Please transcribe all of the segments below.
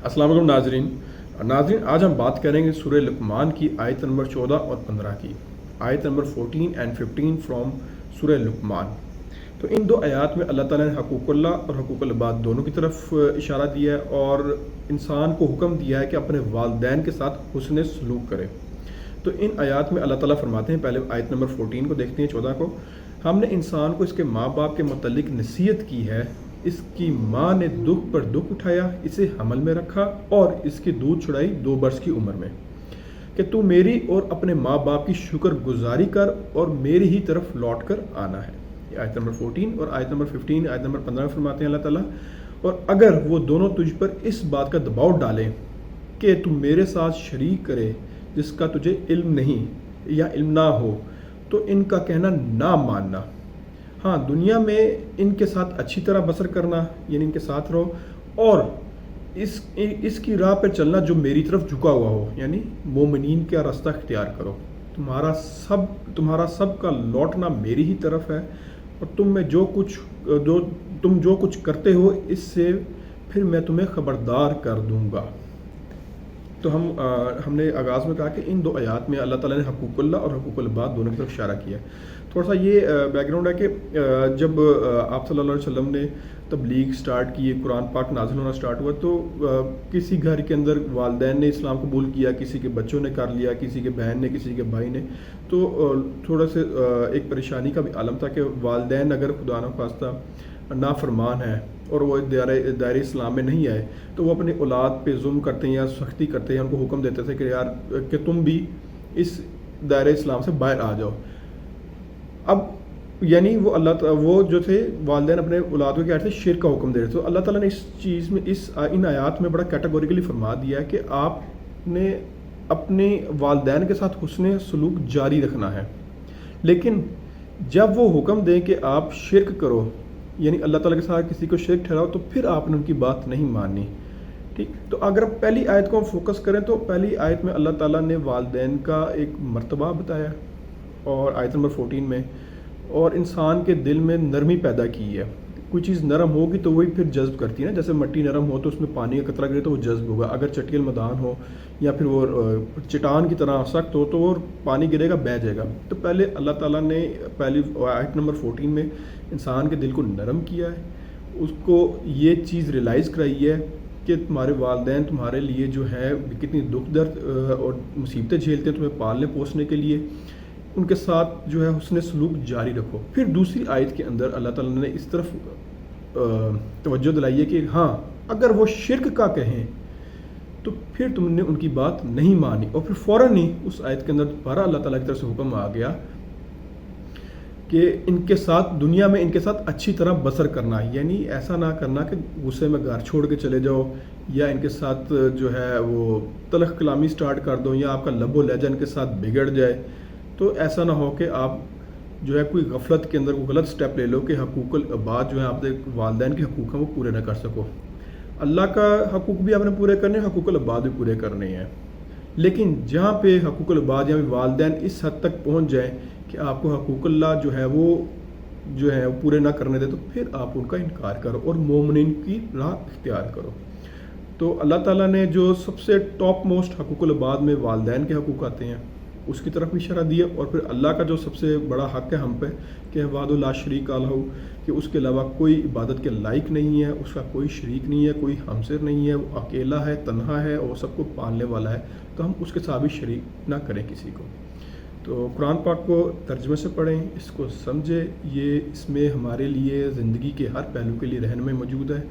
अस्सलाम वालेकुम नाजरीन, आज हम बात करेंगे सूरह लुक़मान की आयत नंबर 14 और 15 की। आयत नंबर 14 एंड 15 फ्रॉम सूरह लुक़मान। तो इन दो आयात में अल्लाह ताला ने हकूक़ुल्लाह और हकूक़ुल इबाद दोनों की तरफ इशारा दिया है और इंसान को हुक्म दिया है कि अपने वालिदैन के साथ हुस्न सलूक करे। तो इन आयात में अल्लाह ताला फरमाते हैं, पहले आयत नंबर 14 को देखते हैं, 14 को। हमने इंसान को इसके माँ बाप के मुतल्लिक नसीहत की है, इसकी माँ ने दुख पर दुख उठाया, इसे हमल में रखा और इसकी दूध छुड़ाई 2 बरस की उम्र में, कि तू मेरी और अपने माँ बाप की शुक्र गुजारी कर और मेरी ही तरफ लौट कर आना है। ये आयत नंबर 14 और आयत नंबर 15 आयत नंबर 15 में फरमाते हैं अल्लाह ताला, और अगर वो दोनों तुझ पर इस बात का दबाव डालें कि तू मेरे साथ शरीक करे जिसका तुझे इल्म नहीं या इल्म ना हो, तो इनका कहना ना मानना। हाँ, दुनिया में इनके साथ अच्छी तरह बसर करना, यानी इनके साथ रहो, और इसकी राह पर चलना जो मेरी तरफ झुका हुआ हो, यानी मोमिनीन का रास्ता इख्तियार करो। तुम्हारा सब का लौटना मेरी ही तरफ है, और तुम जो कुछ करते हो इससे फिर मैं तुम्हें ख़बरदार कर दूंगा। तो हमने आगाज़ में कहा कि इन दो आयात में अल्लाह ताला ने हकूक़ुल्लाह और हकूक़ुल इबाद दोनों की तरफ इशारा किया। थोड़ा सा ये बैकग्राउंड है कि जब आप सल्लल्लाहु अलैहि वसल्लम ने तबलीग स्टार्ट की, कुरान पाक नाज़िल होना स्टार्ट हुआ, तो किसी घर के अंदर वालिदैन ने इस्लाम कबूल किया, किसी के बच्चों ने कर लिया, किसी के बहन ने, किसी के भाई ने। तो थोड़ा से एक परेशानी का भी आलम था कि वालिदैन अगर खुदा न खास्ता नाफरमान है और वो दायरे इस्लाम में नहीं आए, तो वो अपने औलाद पे जुल्म करते हैं या सख्ती करते हैं, उनको हुक्म देते थे कि यार कि तुम भी इस दायरे इस्लाम से बाहर आ जाओ। अब यानी वो जो थे वालिदैन अपने औलाद को क्या थे, शिर्क का हुक्म दे रहे थे। तो अल्लाह ताला ने इस चीज़ में इन आयात में बड़ा कैटेगोरिकली फरमा दिया है कि आपने अपने वालिदैन के साथ हुस्न सलूक जारी रखना है, लेकिन जब वो हुक्म दें कि आप शिर्क करो, यानी अल्लाह ताला के साथ किसी को शिर्क ठहराओ, तो फिर आपने उनकी बात नहीं माननी। ठीक, तो अगर पहली आयत को हम फोकस करें तो पहली आयत में अल्लाह ताला ने वालिदैन का एक मर्तबा बताया, और आयत नंबर 14 में, और इंसान के दिल में नरमी पैदा की है। कोई चीज़ नरम होगी तो वही फिर जज्ब करती है ना, जैसे मिट्टी नरम हो तो उसमें पानी का कतरा गिरे तो वो जज्ब होगा। अगर चटियल मैदान हो या फिर वो चट्टान की तरह सख्त हो तो वो पानी गिरेगा, बह जाएगा। तो पहले अल्लाह ताला ने पहली आयत नंबर 14 में इंसान के दिल को नरम किया है, उसको ये चीज़ रियलाइज़ कराई है कि तुम्हारे वालिदैन तुम्हारे लिए जो है कितनी दुख दर्द और मुसीबतें झेलते हैं तुम्हें पालने पोसने के लिए, उनके साथ जो है हुस्न सलूक जारी रखो। फिर दूसरी आयत के अंदर अल्लाह ताला ने इस तरफ तवज्जो दिलाई है कि हाँ, अगर वो शिर्क का कहें तो फिर तुमने उनकी बात नहीं मानी। और फिर फ़ौरन ही उस आयत के अंदर दोबारा अल्लाह ताला की तरफ से हुक्म आ गया कि इनके साथ दुनिया में इनके साथ अच्छी तरह बसर करना, यानी ऐसा ना करना कि गुस्से में घर छोड़ के चले जाओ, या इनके साथ जो है वो तलख कलामी स्टार्ट कर दो, या आपका लबो लहजा इनके साथ बिगड़ जाए। तो ऐसा ना हो कि आप जो है कोई गफलत के अंदर कोई गलत स्टेप ले लो कि हकूक़ुल इबाद जो है आपके वालिदैन के हकूक़ हैं वो पूरे ना कर सको। अल्लाह का हकूक़ भी आपने पूरे करने, हकूक़ुल इबाद भी पूरे करने हैं, लेकिन जहाँ पे हकूक़ुल इबाद या वालिदैन इस हद तक पहुँच जाए कि आपको हकूक़ुल्लाह जो है वो पूरे ना करने दे, तो फिर आप उनका इनकार करो और मोमिनीन की राह इख्तियार करो। तो अल्लाह ताला ने जो सबसे टॉप मोस्ट हकूक़ुल इबाद में वालिदैन के हकूक़ आते हैं उसकी तरफ भी इशारा दिया, और फिर अल्लाह का जो सबसे बड़ा हक़ है हम पे कि वादु ला शरीक लहू, कि उसके अलावा कोई इबादत के लायक नहीं है, उसका कोई शरीक नहीं है, कोई हमसर नहीं है, वो अकेला है, तन्हा है और सबको पालने वाला है, तो हम उसके साथ भी शरीक ना करें किसी को। तो कुरान पाक को तर्जुमे से पढ़ें, इसको समझें, ये इसमें हमारे लिए ज़िंदगी के हर पहलू के लिए रहनुमाई मौजूद है।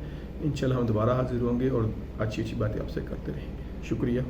इंशाल्लाह हम दोबारा हाजिर होंगे और अच्छी अच्छी बातें आपसे करते रहेंगे। शुक्रिया।